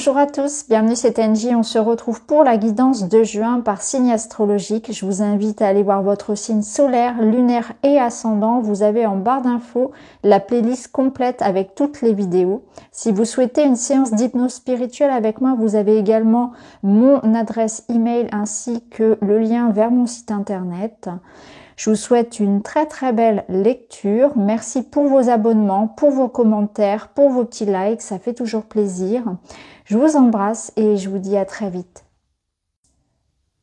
Bonjour à tous, bienvenue c'est Angie, on se retrouve pour la guidance de juin par signe astrologique. Je vous invite à aller voir votre signe solaire, lunaire et ascendant. Vous avez en barre d'infos la playlist complète avec toutes les vidéos. Si vous souhaitez une séance d'hypnose spirituelle avec moi, vous avez également mon adresse email ainsi que le lien vers mon site internet. Je vous souhaite une très belle lecture. Merci pour vos abonnements, pour vos commentaires, pour vos petits likes, ça fait toujours plaisir. Je vous embrasse et je vous dis à très vite.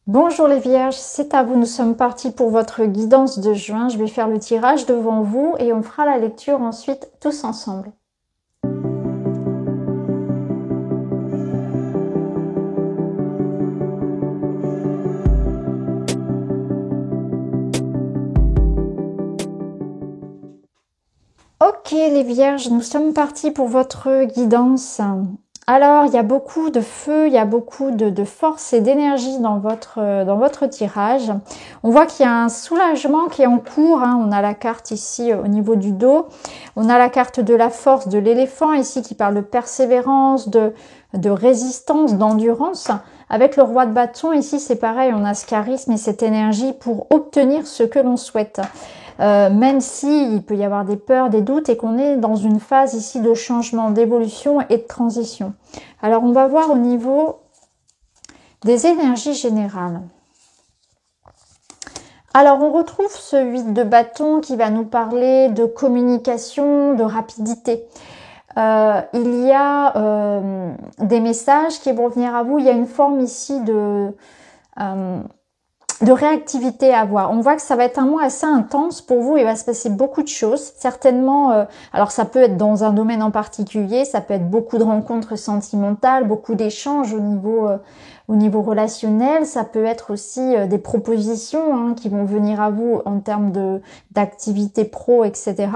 Bonjour les vierges, c'est à vous, nous sommes partis pour votre guidance de juin. Je vais faire le tirage devant vous et on fera la lecture ensuite tous ensemble. Ok les vierges, nous sommes partis pour votre guidance. Alors, il y a beaucoup de feu, il y a beaucoup de force et d'énergie dans votre tirage. On voit qu'il y a un soulagement qui est en cours. On a la carte ici au niveau du dos. On a la carte de la force de l'éléphant ici qui parle de persévérance, de résistance, d'endurance. Avec le roi de bâton ici, c'est pareil, on a ce charisme et cette énergie pour obtenir ce que l'on souhaite. Même si il peut y avoir des peurs, des doutes et qu'on est dans une phase ici de changement, d'évolution et de transition. Alors on va voir au niveau des énergies générales. Alors on retrouve ce 8 de bâton qui va nous parler de communication, de rapidité. Il y a des messages qui vont venir à vous. Il y a une forme ici de réactivité à avoir. On voit que ça va être un mois assez intense pour vous. Il va se passer beaucoup de choses. Certainement, alors ça peut être dans un domaine en particulier, ça peut être beaucoup de rencontres sentimentales, beaucoup d'échanges au niveau relationnel. Ça peut être aussi des propositions qui vont venir à vous en termes d'activité pro, etc.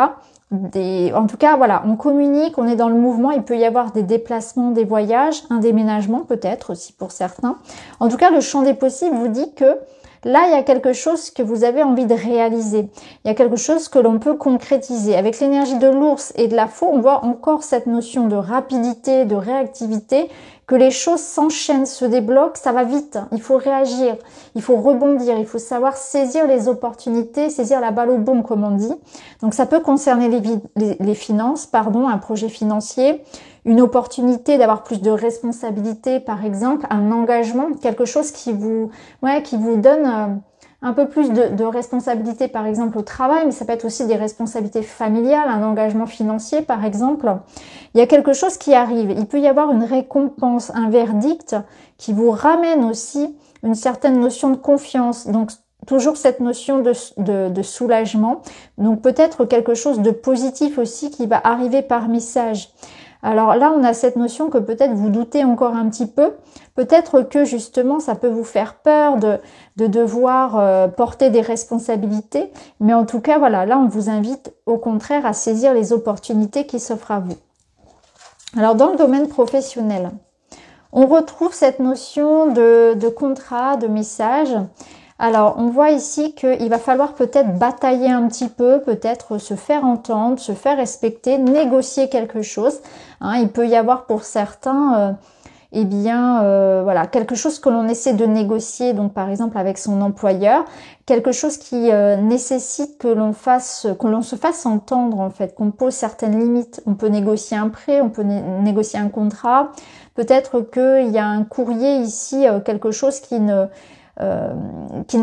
En tout cas, voilà, on communique, on est dans le mouvement. Il peut y avoir des déplacements, des voyages, un déménagement peut-être aussi pour certains. En tout cas, le champ des possibles vous dit que là, il y a quelque chose que vous avez envie de réaliser. Il y a quelque chose que l'on peut concrétiser. Avec l'énergie de l'ours et de la faux, on voit encore cette notion de rapidité, de réactivité, que les choses s'enchaînent, se débloquent, ça va vite. Il faut réagir, il faut rebondir, il faut savoir saisir les opportunités, saisir la balle au bon, comme on dit. Donc ça peut concerner les finances, un projet financier, une opportunité d'avoir plus de responsabilité, par exemple, un engagement, quelque chose qui vous donne un peu plus de responsabilité, par exemple, au travail, mais ça peut être aussi des responsabilités familiales, un engagement financier, par exemple. Il y a quelque chose qui arrive. Il peut y avoir une récompense, un verdict qui vous ramène aussi une certaine notion de confiance. Donc, toujours cette notion de soulagement. Donc, peut-être quelque chose de positif aussi qui va arriver par message. Alors là, on a cette notion que peut-être vous doutez encore un petit peu. Peut-être que justement, ça peut vous faire peur de devoir porter des responsabilités. Mais en tout cas, voilà, là, on vous invite au contraire à saisir les opportunités qui s'offrent à vous. Alors, dans le domaine professionnel, on retrouve cette notion de contrat, de message. Alors, on voit ici qu'il va falloir peut-être batailler un petit peu, peut-être se faire entendre, se faire respecter, négocier quelque chose. Il peut y avoir pour certains, quelque chose que l'on essaie de négocier, donc par exemple avec son employeur, quelque chose qui nécessite que l'on se fasse entendre en fait, qu'on pose certaines limites. On peut négocier un prêt, on peut négocier un contrat. Peut-être qu'il y a un courrier ici, quelque chose qui ne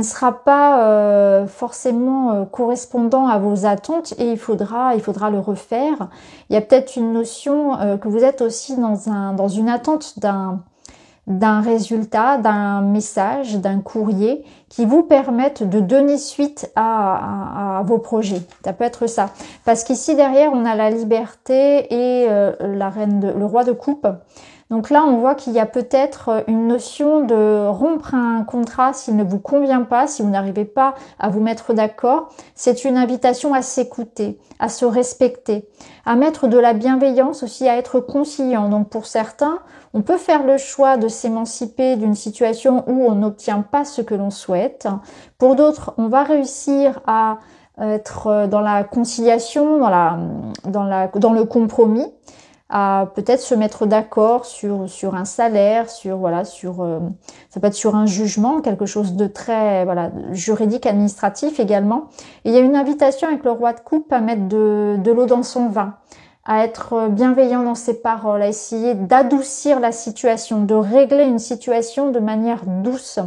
sera pas forcément correspondant à vos attentes et il faudra le refaire. Il y a peut-être une notion que vous êtes aussi dans une attente d'un résultat, d'un message, d'un courrier qui vous permette de donner suite à vos projets. Ça peut être ça. Parce qu'ici derrière, on a la liberté et le roi de coupe. Donc là, on voit qu'il y a peut-être une notion de rompre un contrat s'il ne vous convient pas, si vous n'arrivez pas à vous mettre d'accord. C'est une invitation à s'écouter, à se respecter, à mettre de la bienveillance aussi, à être conciliant. Donc pour certains, on peut faire le choix de s'émanciper d'une situation où on n'obtient pas ce que l'on souhaite. Pour d'autres, on va réussir à être dans la conciliation, dans le compromis. à peut-être se mettre d'accord sur un salaire, ça peut être sur un jugement, quelque chose de très juridique, administratif également. Et il y a une invitation avec le roi de coupe à mettre de l'eau dans son vin, à être bienveillant dans ses paroles, à essayer d'adoucir la situation, de régler une situation de manière douce,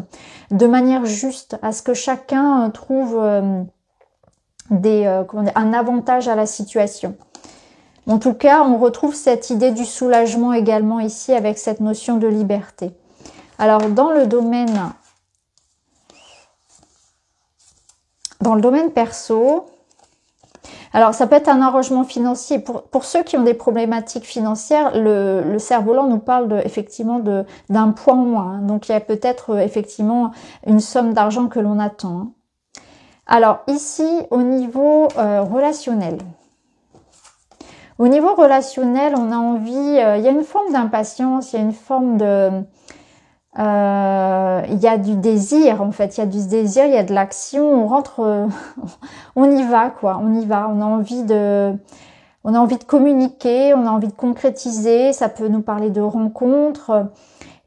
de manière juste, à ce que chacun trouve un avantage à la situation. En tout cas, on retrouve cette idée du soulagement également ici avec cette notion de liberté. Alors, dans le domaine perso, alors ça peut être un arrangement financier. Pour ceux qui ont des problématiques financières, le cerf-volant nous parle effectivement d'un poids en moins. Donc, il y a peut-être effectivement une somme d'argent que l'on attend. Alors, ici, au niveau relationnel. Au niveau relationnel, on a envie, il y a une forme d'impatience, il y a une forme il y a du désir en fait, il y a du désir, il y a de l'action, on rentre, on y va quoi, on y va, on a envie de communiquer, on a envie de concrétiser, ça peut nous parler de rencontres.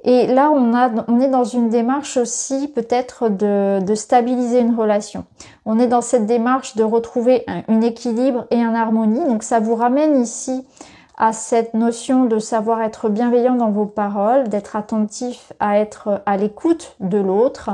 Et là, on est dans une démarche aussi peut-être de stabiliser une relation. On est dans cette démarche de retrouver un équilibre et une harmonie. Donc, ça vous ramène ici à cette notion de savoir être bienveillant dans vos paroles, d'être attentif à être à l'écoute de l'autre,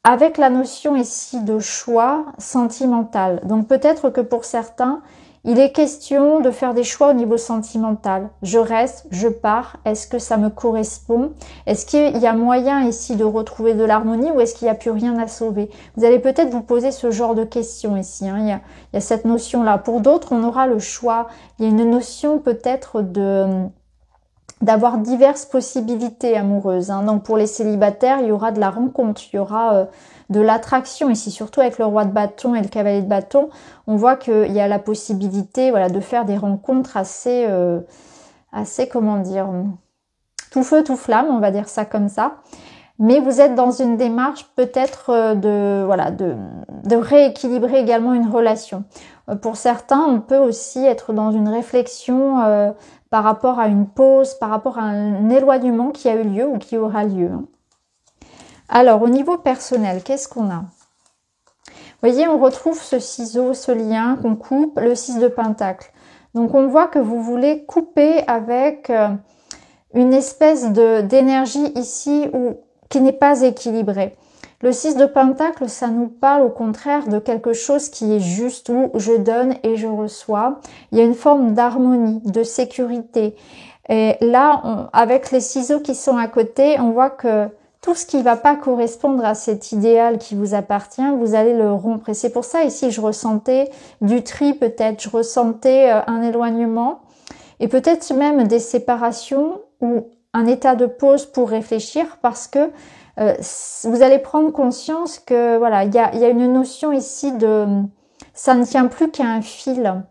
avec la notion ici de choix sentimental. Donc, peut-être que pour certains, il est question de faire des choix au niveau sentimental. Je reste, je pars, est-ce que ça me correspond? Est-ce qu'il y a moyen ici de retrouver de l'harmonie ou est-ce qu'il n'y a plus rien à sauver? Vous allez peut-être vous poser ce genre de questions ici. Il y a cette notion-là. Pour d'autres, on aura le choix. Il y a une notion peut-être d'avoir diverses possibilités amoureuses. Donc pour les célibataires, il y aura de la rencontre, il y aura de l'attraction ici, surtout avec le roi de bâton et le cavalier de bâton. On voit qu'il y a la possibilité de faire des rencontres assez comment dire, tout feu, tout flamme, on va dire ça comme ça. Mais vous êtes dans une démarche peut-être de rééquilibrer également une relation. Pour certains, on peut aussi être dans une réflexion par rapport à une pause, par rapport à un éloignement qui a eu lieu ou qui aura lieu. Alors, au niveau personnel, qu'est-ce qu'on a? Vous voyez, on retrouve ce ciseau, ce lien qu'on coupe, le 6 de Pentacle. Donc, on voit que vous voulez couper avec une espèce d'énergie ici qui n'est pas équilibrée. Le 6 de Pentacle, ça nous parle au contraire de quelque chose qui est juste, où je donne et je reçois. Il y a une forme d'harmonie, de sécurité. Et là, avec les ciseaux qui sont à côté, on voit que tout ce qui ne va pas correspondre à cet idéal qui vous appartient, vous allez le rompre. Et c'est pour ça ici, je ressentais du tri peut-être, je ressentais un éloignement et peut-être même des séparations ou un état de pause pour réfléchir parce que vous allez prendre conscience que il y a une notion ici ça ne tient plus qu'à un fil.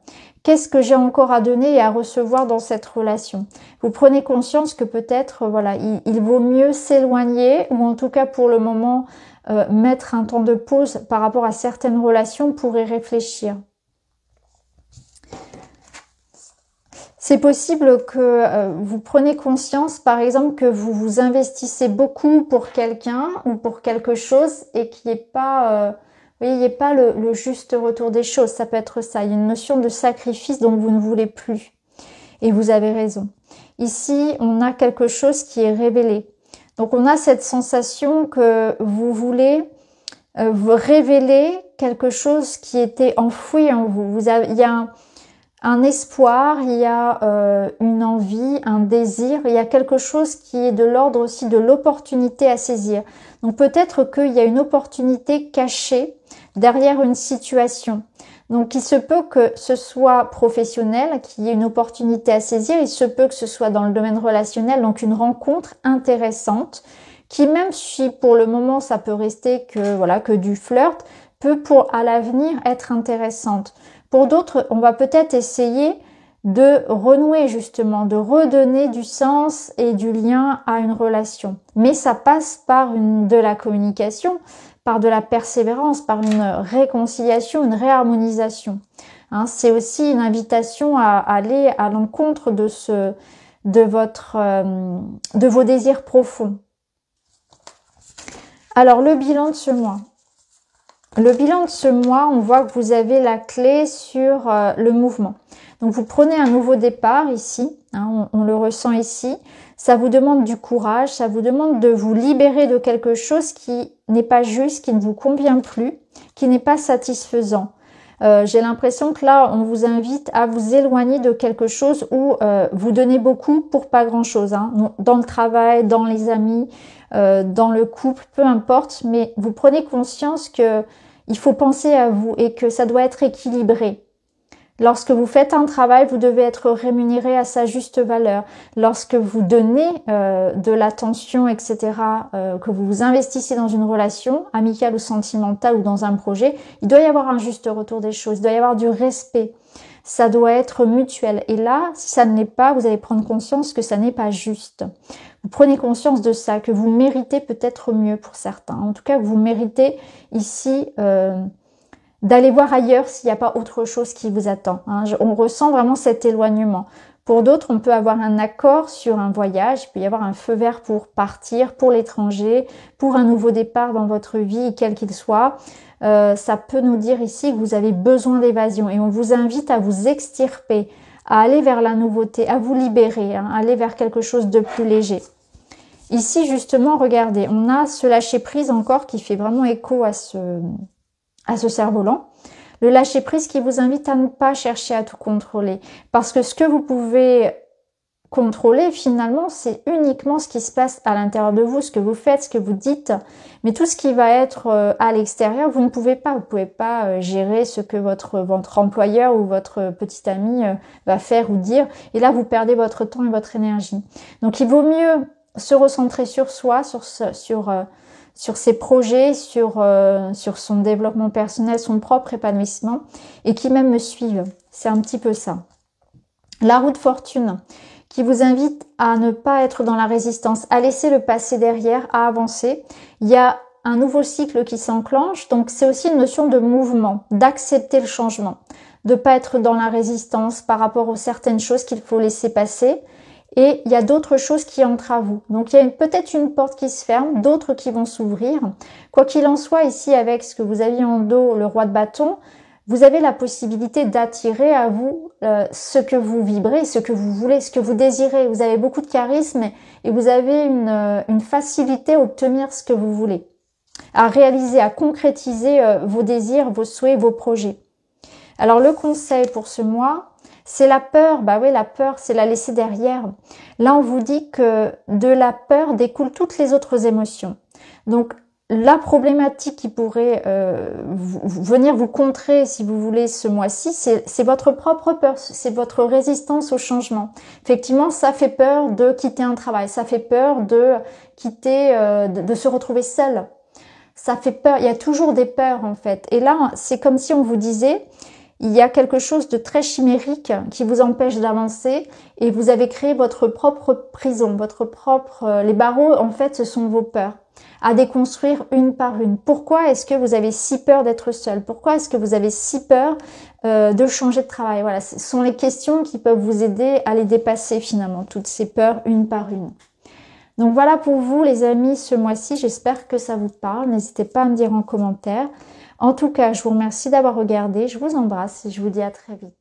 Qu'est-ce que j'ai encore à donner et à recevoir dans cette relation? Vous prenez conscience que peut-être il vaut mieux s'éloigner ou en tout cas pour le moment mettre un temps de pause par rapport à certaines relations pour y réfléchir. C'est possible que vous preniez conscience, par exemple, que vous vous investissez beaucoup pour quelqu'un ou pour quelque chose et qu'il n'y ait pas, le juste retour des choses. Ça peut être ça. Il y a une notion de sacrifice dont vous ne voulez plus. Et vous avez raison. Ici, on a quelque chose qui est révélé. Donc, on a cette sensation que vous voulez vous révéler quelque chose qui était enfoui en vous. Il y a un espoir, il y a une envie, un désir, il y a quelque chose qui est de l'ordre aussi de l'opportunité à saisir. Donc peut-être qu'il y a une opportunité cachée derrière une situation. Donc il se peut que ce soit professionnel, qu'il y ait une opportunité à saisir, il se peut que ce soit dans le domaine relationnel, donc une rencontre intéressante, qui même si pour le moment ça peut rester que du flirt, peut à l'avenir être intéressante. Pour d'autres, on va peut-être essayer de renouer justement, de redonner du sens et du lien à une relation. Mais ça passe par de la communication, par de la persévérance, par une réconciliation, une réharmonisation. Hein. C'est aussi une invitation à aller à l'encontre de vos désirs profonds. Alors, le bilan de ce mois. Le bilan de ce mois, on voit que vous avez la clé sur le mouvement. Donc, vous prenez un nouveau départ ici, hein, on le ressent ici. Ça vous demande du courage, ça vous demande de vous libérer de quelque chose qui n'est pas juste, qui ne vous convient plus, qui n'est pas satisfaisant. J'ai l'impression que là, on vous invite à vous éloigner de quelque chose où vous donnez beaucoup pour pas grand-chose. Hein, dans le travail, dans les amis, dans le couple, peu importe. Mais vous prenez conscience que il faut penser à vous et que ça doit être équilibré. Lorsque vous faites un travail, vous devez être rémunéré à sa juste valeur. Lorsque vous donnez de l'attention, etc., que vous vous investissez dans une relation amicale ou sentimentale ou dans un projet, il doit y avoir un juste retour des choses, il doit y avoir du respect. Ça doit être mutuel. Et là, si ça ne l'est pas, vous allez prendre conscience que ça n'est pas juste. Vous prenez conscience de ça, que vous méritez peut-être mieux pour certains. En tout cas, vous méritez ici d'aller voir ailleurs s'il n'y a pas autre chose qui vous attend. Hein. On ressent vraiment cet éloignement. Pour d'autres, on peut avoir un accord sur un voyage, il peut y avoir un feu vert pour partir, pour l'étranger, pour un nouveau départ dans votre vie, quel qu'il soit. Ça peut nous dire ici que vous avez besoin d'évasion et on vous invite à vous extirper, à aller vers la nouveauté, à vous libérer, hein, aller vers quelque chose de plus léger. Ici, justement, regardez, on a ce lâcher-prise encore qui fait vraiment écho à ce cerf-volant. Le lâcher-prise qui vous invite à ne pas chercher à tout contrôler. Parce que ce que vous pouvez contrôler, finalement, c'est uniquement ce qui se passe à l'intérieur de vous, ce que vous faites, ce que vous dites. Mais tout ce qui va être à l'extérieur, vous ne pouvez pas. Vous ne pouvez pas gérer ce que votre employeur ou votre petit ami va faire ou dire. Et là, vous perdez votre temps et votre énergie. Donc, il vaut mieux se recentrer sur soi, sur ses projets, sur son développement personnel, son propre épanouissement, et qui même me suivent. C'est un petit peu ça. La roue de fortune, qui vous invite à ne pas être dans la résistance, à laisser le passé derrière, à avancer. Il y a un nouveau cycle qui s'enclenche, donc c'est aussi une notion de mouvement, d'accepter le changement, de ne pas être dans la résistance par rapport aux certaines choses qu'il faut laisser passer. Et il y a d'autres choses qui entrent à vous. Donc il y a peut-être une porte qui se ferme, d'autres qui vont s'ouvrir. Quoi qu'il en soit, ici avec ce que vous aviez en dos, le roi de bâton, vous avez la possibilité d'attirer à vous ce que vous vibrez, ce que vous voulez, ce que vous désirez. Vous avez beaucoup de charisme et vous avez une facilité à obtenir ce que vous voulez, à réaliser, à concrétiser vos désirs, vos souhaits, vos projets. Alors le conseil pour ce mois, c'est la peur. Bah oui, la peur, c'est la laisser derrière. Là, on vous dit que de la peur découlent toutes les autres émotions. Donc, la problématique qui pourrait venir vous contrer, si vous voulez, ce mois-ci, c'est votre propre peur, c'est votre résistance au changement. Effectivement, ça fait peur de quitter un travail, ça fait peur de quitter, de se retrouver seul. Ça fait peur, il y a toujours des peurs en fait. Et là, c'est comme si on vous disait, il y a quelque chose de très chimérique qui vous empêche d'avancer et vous avez créé votre propre prison, les barreaux, en fait, ce sont vos peurs à déconstruire une par une. Pourquoi est-ce que vous avez si peur d'être seul? Pourquoi est-ce que vous avez si peur de changer de travail? Voilà, ce sont les questions qui peuvent vous aider à les dépasser finalement, toutes ces peurs une par une. Donc voilà pour vous les amis ce mois-ci, j'espère que ça vous parle. N'hésitez pas à me dire en commentaire. En tout cas, je vous remercie d'avoir regardé, je vous embrasse et je vous dis à très vite.